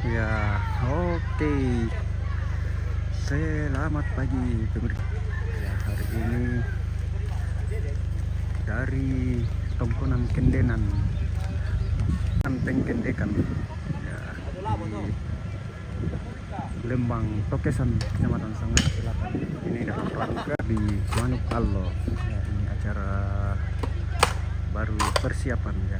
Ya, oke. Selamat pagi pemirsa. Ya, hari ini dari Tongkonan Kendenan, Anteng Kendekan, ya, di Lembang Tokesan, Kecamatan Sangat Selatan. Ini dalam rangka di Manuk Allo. Ya, ini acara baru persiapan ya.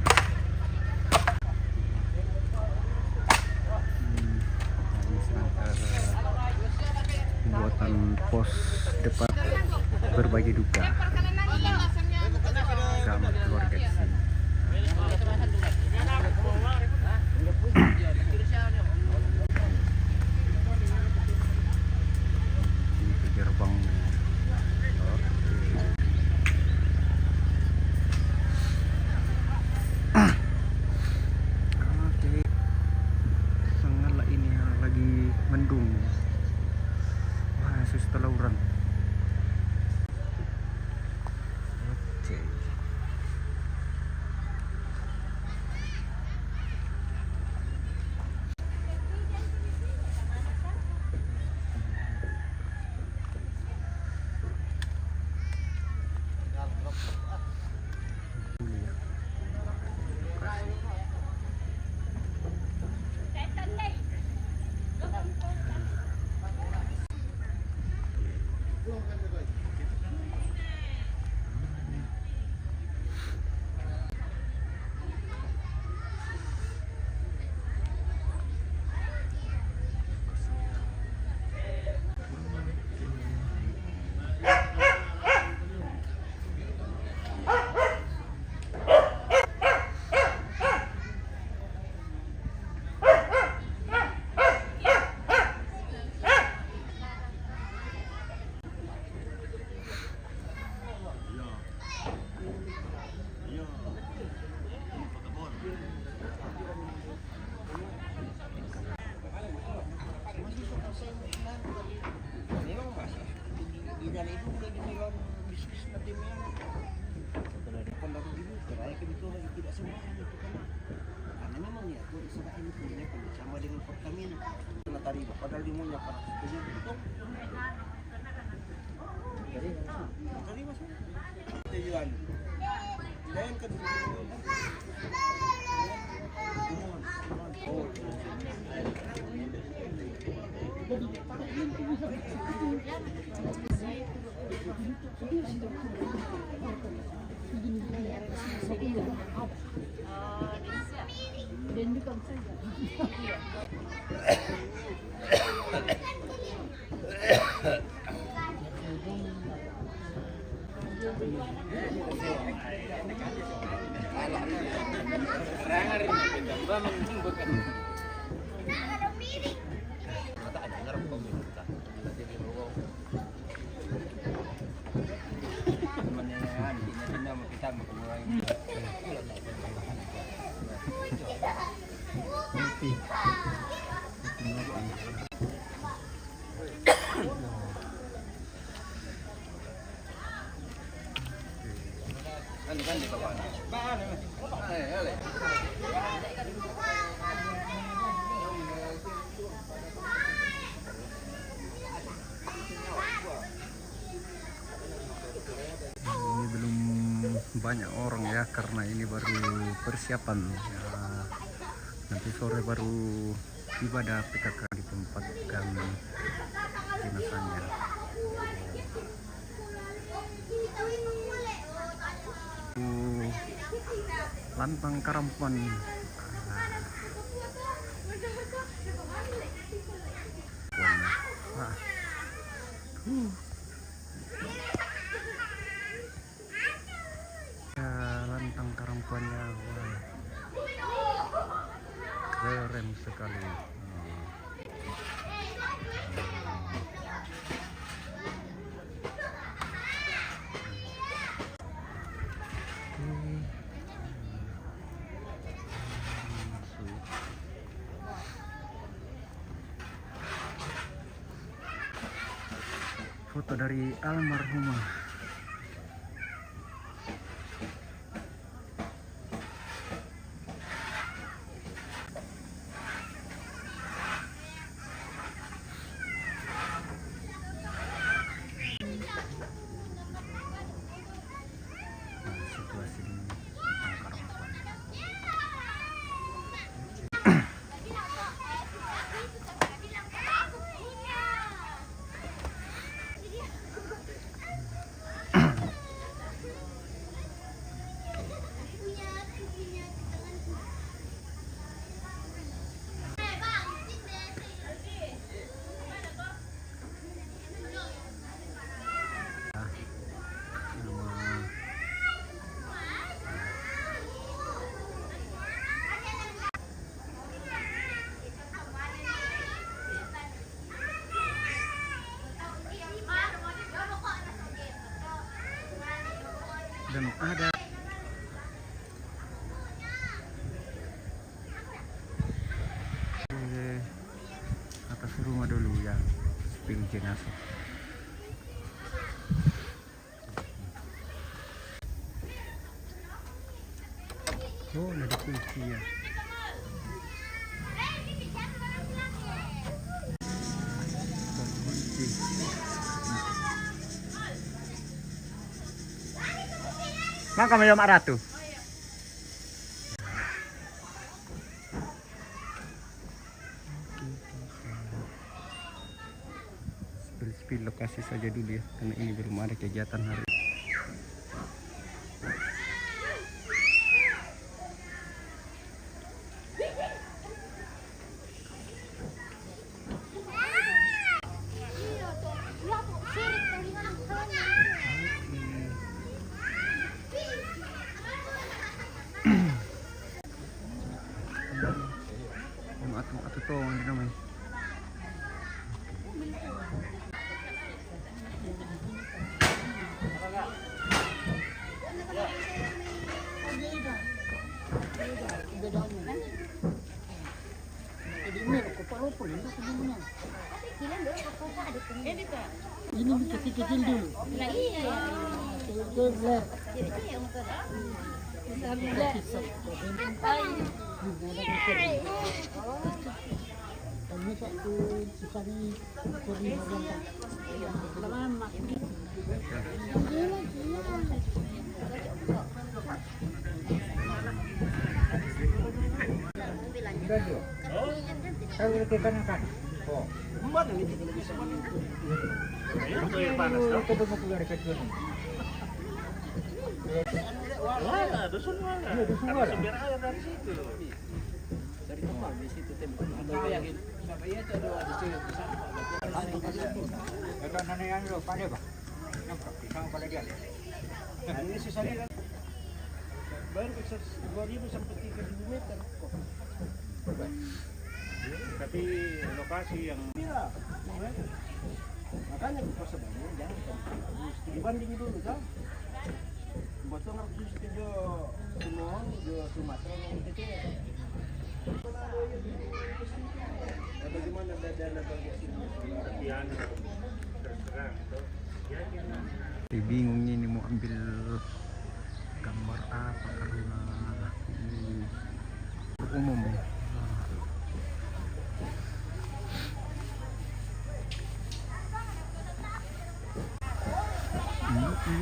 Pembuatan pos depan berbagi duka sama keluarga di sini. Ini gerbangnya. Oke. Sangatlah ini lagi mendung. Wah, sudah lauran. Oke. Itu udah dibilang bisnis nanti setelah depan baru ini terakhir itu lagi tidak semua itu kan karena memang ya tuh usaha ini punya sama dengan Pertamina karena tadi padahal di maunya para setuju itu jadi tadi mas tujuan lain kan Ini belum banyak orang ya karena ini baru persiapan ya. Nanti sore baru ibadah PKK ditempatkan jenazahnya. Lantang Karampan. Ya, lantang Karampannya, wah, keren sekali. Foto dari almarhumah. ada atas rumah dulu yang spill jenazah. Oh, ada kunci ya. Kunci. Maka kami Mak Ratu. Spill lokasi saja dulu ya, karena ini belum ada kegiatan hari. Atau to ang naman. Ini kecil-kecil dulu. Kami satu sisanya kurang lama. Kalau kita kan. Oh. Mana ini kalau bisa mana? Itu yang panas. Kita mau keluar ke sini. Mana? Dusun mana? Iya, dusun Karena mana? sumber air dari situ. Dari tempat di situ tempat. Ada yakin. Sampai itu ada di situ. Ito na yan lo, paano ba? Isang pala diyan. Ini sisa kan. Baru ke 2000 sampai 3000 meter. Tapi lokasi yang Iya. Makanya pas sebenarnya jangan dibanding dulu kan. Betul harus studio semua di Sumatera yang itu. Bagaimana dana bagi sini? yang terserang tuh. Ya gimana? Bingung ini mau ambil gambar apa karena ini umum. Oke,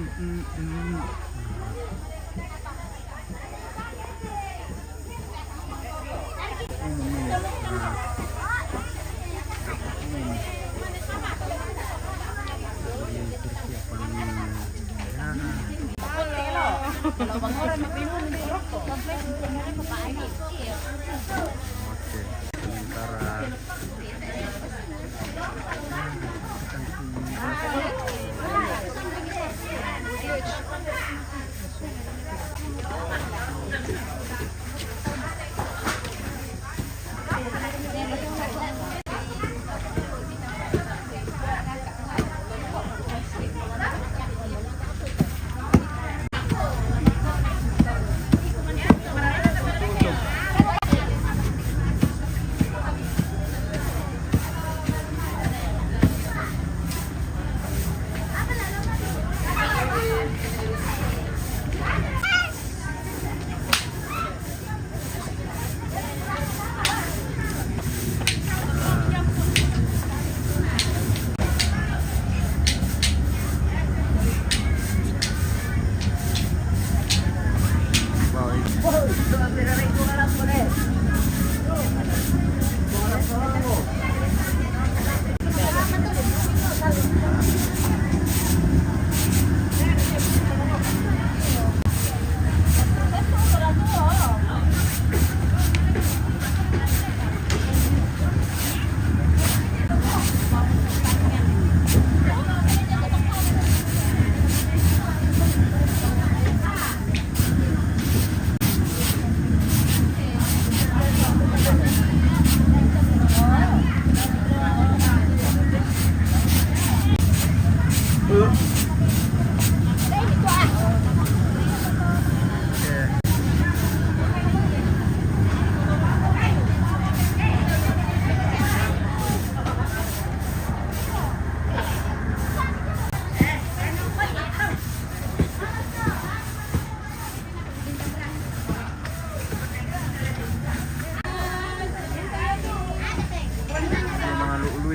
sementara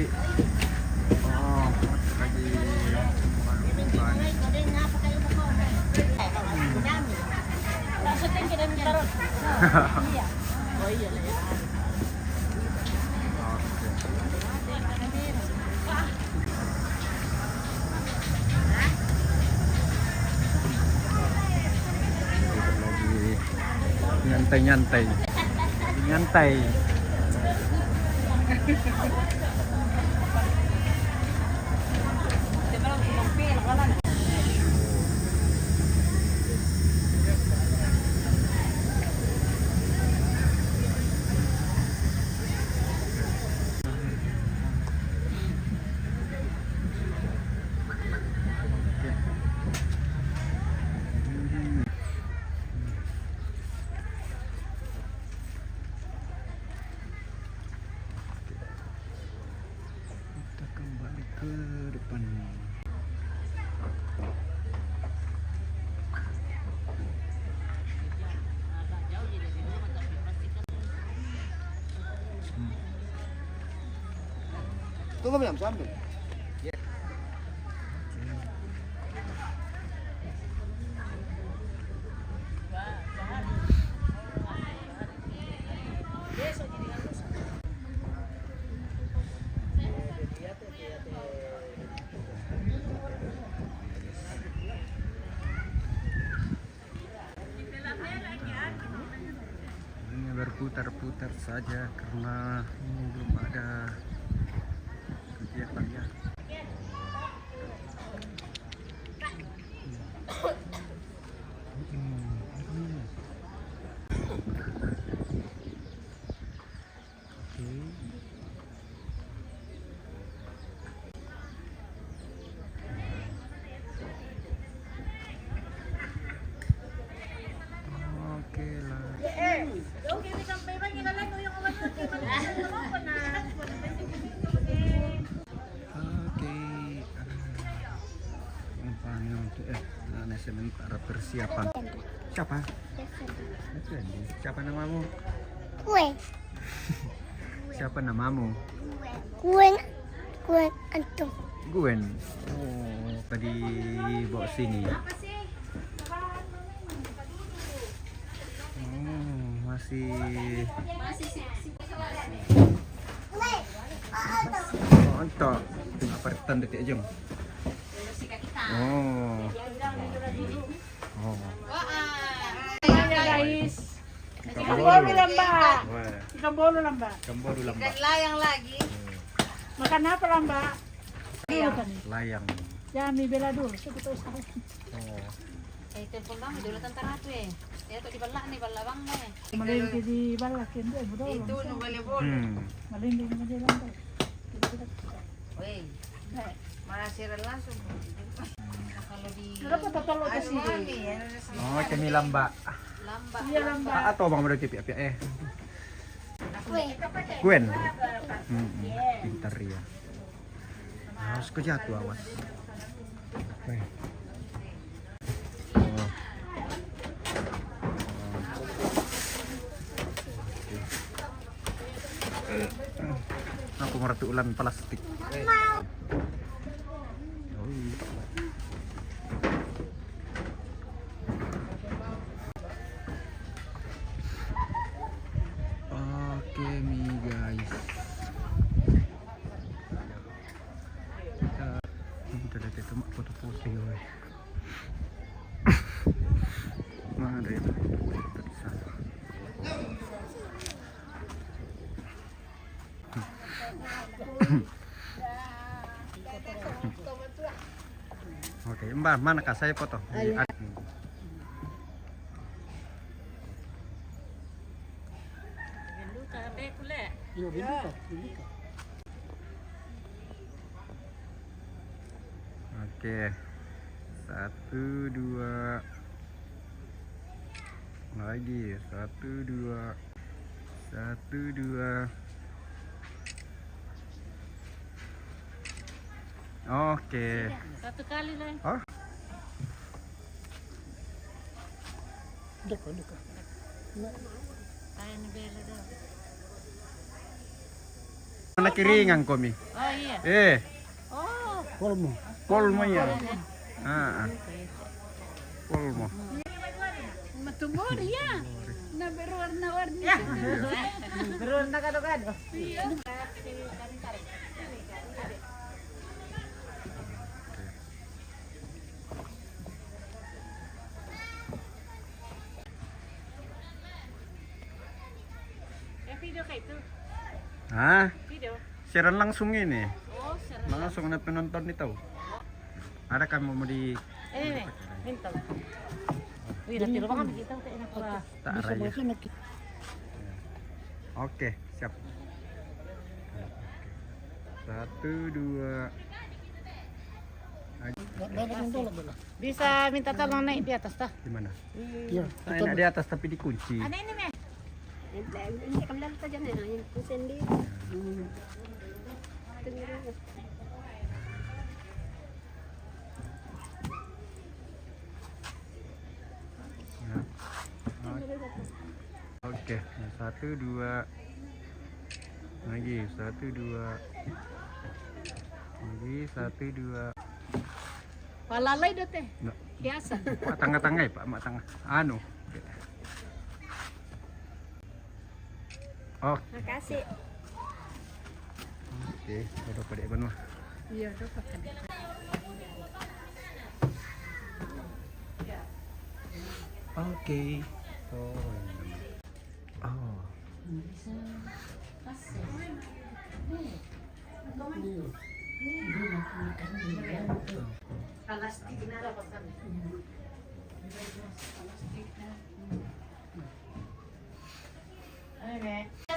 Dewi. Oh, lagi bukan. Lagi nyantai. Kita kembali ke depan. Tunggu bilang sambil. Hanya berputar-putar saja karena ini belum ada kegiatan ya. Oke lah. Oke. Nampaknya untuk sementara persiapan. Siapa? Siapa namamu? Kue. Siapa namamu? Kue antum. Gwen. Oh, tadi bawa sini. Oh, masih. Oh, entah. Apa tanda tiap jam? Oh. Oh. Guys, Kambolu. Mbak. Wah, Kambolu lah Mbak. Kambolu lah, Mbak. Layang lagi. Makan apa lah Mbak? Dulu kan. Layang. Ya, mi bela dulu. Sebut usaha. Oh. Telepon bang, dulu tentang aku eh. Ya tuh di balak nih, balak bang nih. Malingki di balakin dia bodoh. Itu nu volleyball. Malingki di dia lantai. Weh, masih langsung. Kalau di Kenapa tatalo ke sini? Oh, cemilan, Mbak. lambak. Iya lah Mbak. Atau bang udah piak-piak Kue. Gwen. Pintar ya. Harus kejatuh awas. Weh. Oh. Aku meratu ulan plastik. Oke mi guys. Kita lihat itu mak foto-foto ya. Mana ada itu? Di sana. Oke, Mbak, mana kah saya foto? Oke, 1, 2, lagi 1, 2, 1, 2. Oke. Satu kali lah. Oh, Kayak ni bela dah. mana kiringan komi? Oh, iya. Oh, Kolmo. kolmo ya. Ah, kolmo. Matumor ya. Na berwarna-warni. Beruan na kado-kado. Video kayak itu. Hah? Video. Siaran langsung ini. Oh, seru. Langsung na penonton itu. Ada kan mau di Nih, minta. Wih, nanti rumah kan kita enak lah. tak raya. Oke, siap. Satu, dua. Bisa minta tolong naik di atas tah. Gimana? Iya. Nah, enak di atas tapi dikunci. Ada ini, Meh. Ini kembali saja nih, yang sendiri. Ya. Oke, satu, dua. Lagi, satu, dua. Lagi, satu, dua. Palalay do teh. Nggak. Biasa. Pak tengah-tengah ya, Pak, mak tengah. Anu. Oh, Makasih. oke, udah pada benua. Iya, dapat kan. Oke. Oh.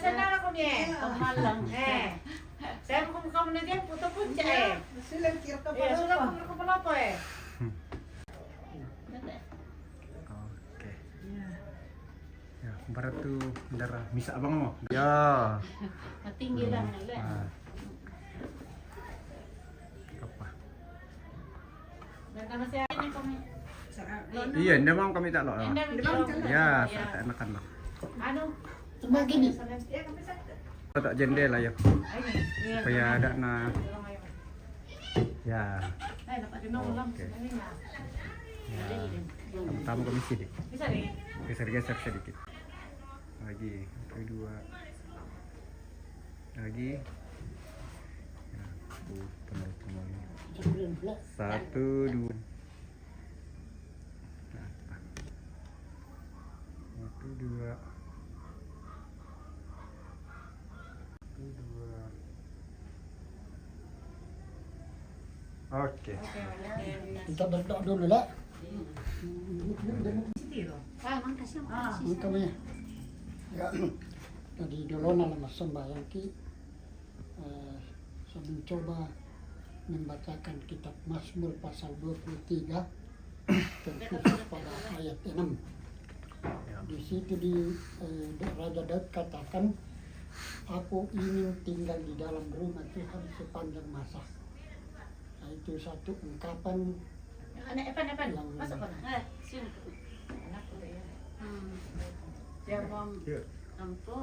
Saya nak aku ni. Malam. Saya mau kamu nanti foto punca Silang kira ka Ya, sudah kamu kepala apa Oke. Ya, barat tuh darah misa abang mau. Ya. Tinggi lah. Ah. Apa? Dan karena saya ini kami. Iya, ini mau kami tak loh. Anda Ya, saya enakan lah. Anu. Cuma gini. Tak jendela ya. Supaya ada na. Ya. Dapat di nomor Oke. Ini lah. Ya. Tamu kami sedikit. Bisa nih. Geser-geser sedikit. Lagi, kedua. Lagi. Ya, penuh. Satu, dua. Nah, satu, dua. Satu, dua. Oke. Kita berdoa dulu lah. Makasih. Kami ya tadi dulu nama sembahyang ki saya mencoba membacakan kitab Mazmur pasal 23 terkhusus pada ayat 6. Di situ Raja Daud katakan, aku ingin tinggal di dalam rumah Tuhan sepanjang masa. Nah, itu satu ungkapan Anak Evan. yang Masuk mana? Sini. Yang mau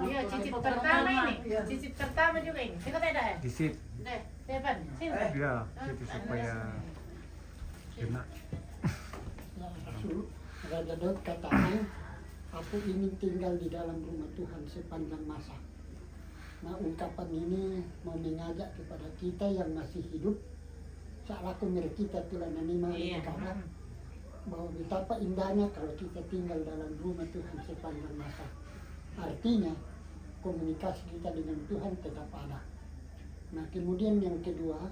Iya, cicip pertama ini. Cicip pertama juga ini. Tengok tak ada Di situ. Deh, Evan. Sini. Ya, itu supaya kena. Raja Daud katakan, aku ingin tinggal di dalam rumah Tuhan sepanjang masa. Nah, ungkapan ini mau mengajak kepada kita yang masih hidup, saat milik kita telah menerima perkara bahwa betapa indahnya kalau kita tinggal dalam rumah Tuhan sepanjang masa. Artinya komunikasi kita dengan Tuhan tetap ada. Nah, kemudian yang kedua,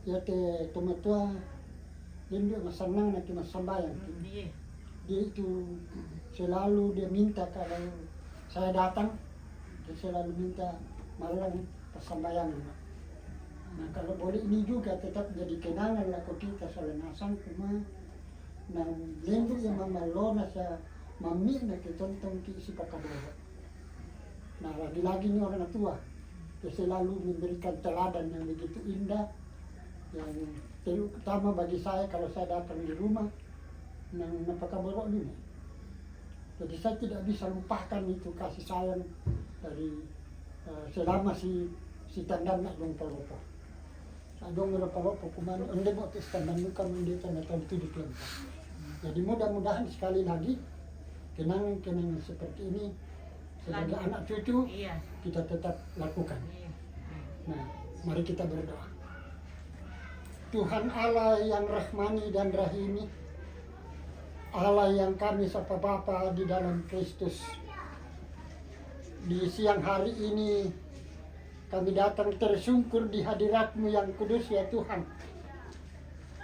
ya tomatua lindu senang nanti mas sembahyang. Iya. Dia itu selalu dia minta kalau saya datang, dia selalu minta malam persembayangan. Nah, kalau boleh ini juga tetap jadi kenangan lah kau kita soal nasang cuma nah lindu yang mamalona sa mami na kitontong ki si pakaboro. Nah, lagi-lagi ini orang tua dia selalu memberikan teladan yang begitu indah yang terutama bagi saya kalau saya datang di rumah nang napakaboro ini. Jadi saya tidak bisa lupakan itu kasih sayang dari selama si tandang nak dong palopo. Adong palopo kuman ende mo istandan kan ende tanda itu dikelempar. Jadi mudah-mudahan sekali lagi kenangan-kenangan seperti ini sebagai anak cucu Iya. kita tetap lakukan. Nah, mari kita berdoa. Tuhan Allah yang rahmani dan rahimi, Allah yang kami sapa Bapa di dalam Kristus. Di siang hari ini kami datang tersungkur di hadirat-Mu yang kudus ya Tuhan.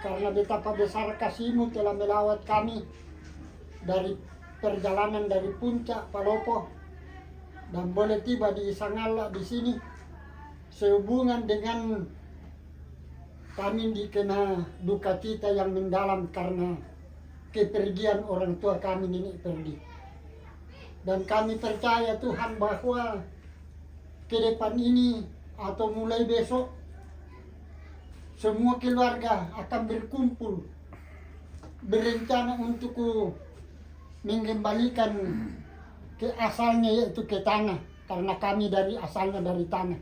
Karena betapa besar kasih-Mu telah melawat kami dari perjalanan dari puncak Palopo dan boleh tiba di Sangala di sini sehubungan dengan kami dikena duka cita yang mendalam karena kepergian orang tua kami Nenek Perdi. Dan kami percaya Tuhan bahwa ke depan ini atau mulai besok semua keluarga akan berkumpul berencana untuk mengembalikan ke asalnya yaitu ke tanah karena kami asalnya dari tanah.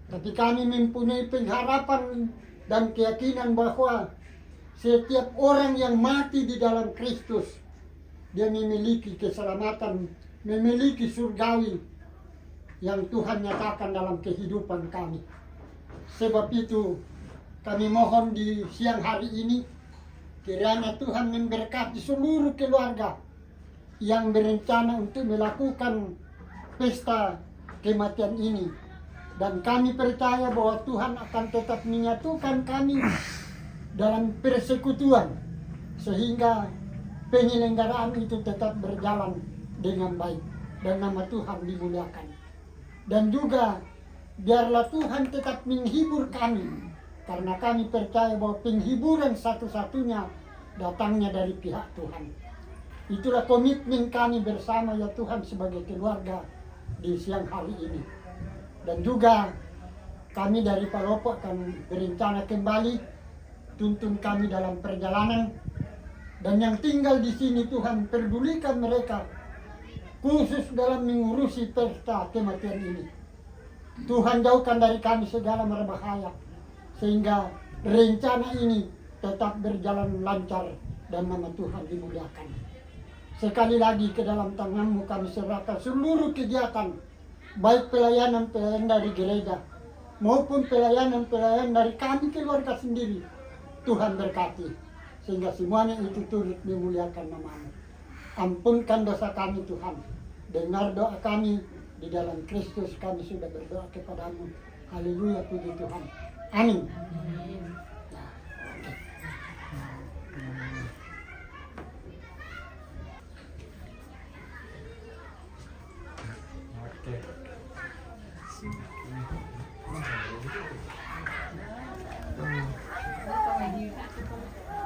Tapi kami mempunyai pengharapan dan keyakinan bahwa setiap orang yang mati di dalam Kristus dia memiliki keselamatan, memiliki surgawi yang Tuhan nyatakan dalam kehidupan kami. Sebab itu kami mohon di siang hari ini kiranya Tuhan memberkati seluruh keluarga yang berencana untuk melakukan pesta kematian ini. Dan kami percaya bahwa Tuhan akan tetap menyatukan kami dalam persekutuan sehingga penyelenggaraan itu tetap berjalan dengan baik dan nama Tuhan dimuliakan. Dan juga biarlah Tuhan tetap menghibur kami karena kami percaya bahwa penghiburan satu-satunya datangnya dari pihak Tuhan. Itulah komitmen kami bersama ya Tuhan sebagai keluarga di siang hari ini. Dan juga kami dari Palopo akan berencana kembali tuntun kami dalam perjalanan. Dan yang tinggal di sini Tuhan pedulikan mereka khusus dalam mengurusi pesta kematian ini. Tuhan jauhkan dari kami segala berbahaya sehingga rencana ini tetap berjalan lancar dan nama Tuhan dimuliakan. Sekali lagi ke dalam tangan-Mu kami serahkan seluruh kegiatan baik pelayanan dari gereja maupun pelayanan dari kami keluarga sendiri. Tuhan berkati sehingga semuanya itu turut memuliakan nama-Mu. Ampunkan dosa kami Tuhan. Dengar doa kami di dalam Kristus kami sudah berdoa kepada-Mu. Haleluya, puji Tuhan. Amin.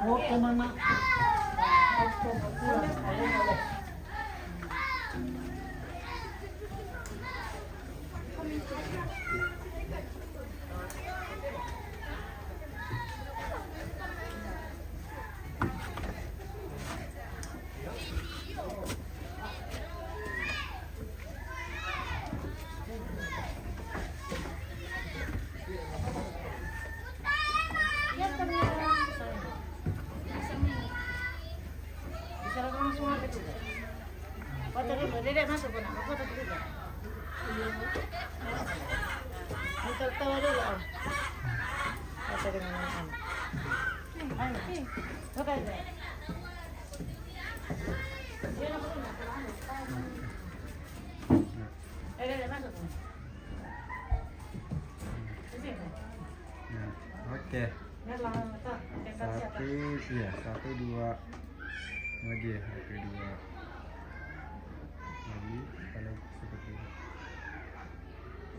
Oke, Mama. Dedek masuk pun aku foto dulu. Tawa dulu. Foto dengan anak. Ayo. Foto aja. Dia nak pun nak. Dedek masuk. Oke. Satu dua lagi ya, oke dua lagi kalau seperti ini.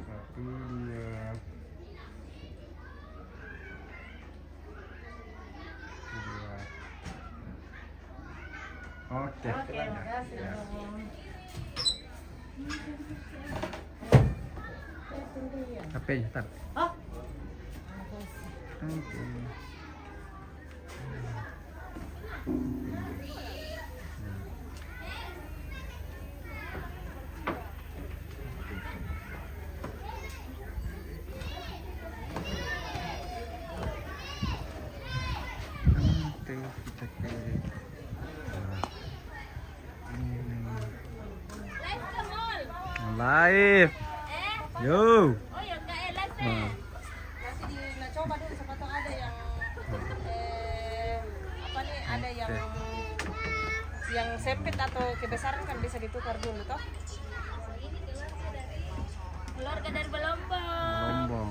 Satu dua dua. Oke. Makasih. Ya. HP-nya tar. Oh. Oke. live. Yo. Oh ya enggak elas Nah, Nanti coba dulu siapa tahu ada yang apa nih ada yang sempit atau kebesaran kan bisa ditukar dulu toh. keluarga dari Belombong. Lombong.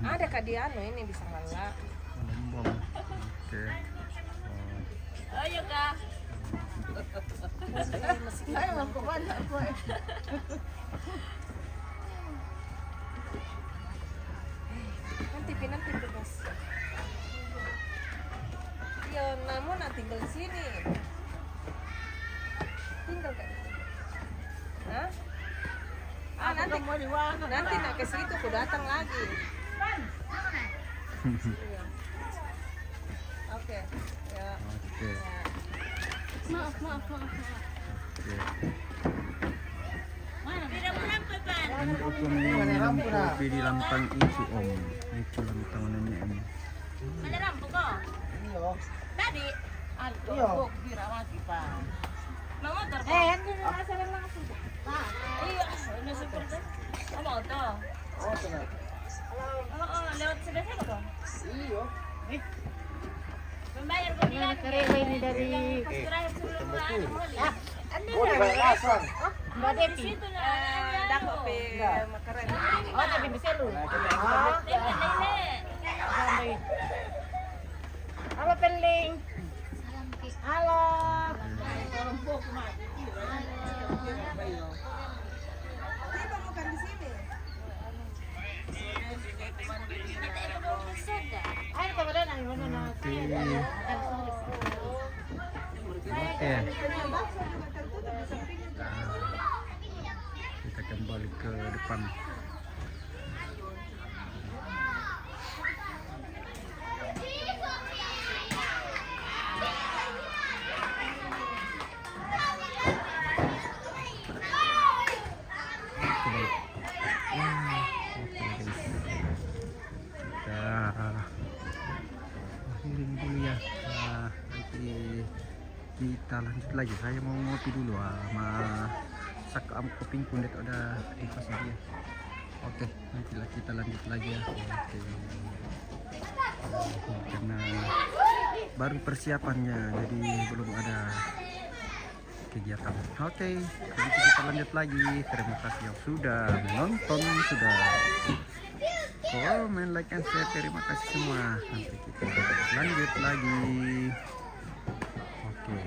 Ada kak dia ini bisa malah. Lombong. Oke. Oh ya kak. Ayo mampu mana aku. Nanti bebas. Ya namun tinggal di sini. Tinggal kan. Hah? Nanti nak ke situ aku datang lagi. Iya. Oke. Ya. Oke. Maaf. Tidak sampai pan. Ini aku minum kopi di lantang itu om. Itu lantang nenek ini. Ada lampu kok? Tadi. Iya. Mau motor kok? Hindi na nasa lang ako. Iya. Ini seperti. Oh motor. Oh, tenang. Oh, lewat sebelah sana kok? Iyo. Membayar ko nila. Kareway ni dari Pas terakhir sebelum ano mo ulit. Oh, di balasan. Mbak Di Depi. situ na. Dako pe makaran. Oh, tapi bisa lu. Dili. Apa peling? Halo. Ay, kepada nang mana na. Oke. Kita kembali ke depan. Akhirin dulu ya. Nanti kita lanjut lagi. Saya mau ngopi dulu sama sak kopi pun udah di kos dia. Oke, nanti kita lanjut lagi ya. Oke. Karena baru persiapannya, jadi belum ada kegiatan. Oke, nanti kita lanjut lagi. Terima kasih yang sudah menonton, sudah komen, like, and share. Terima kasih semua. Nanti kita lanjut lagi. Oke.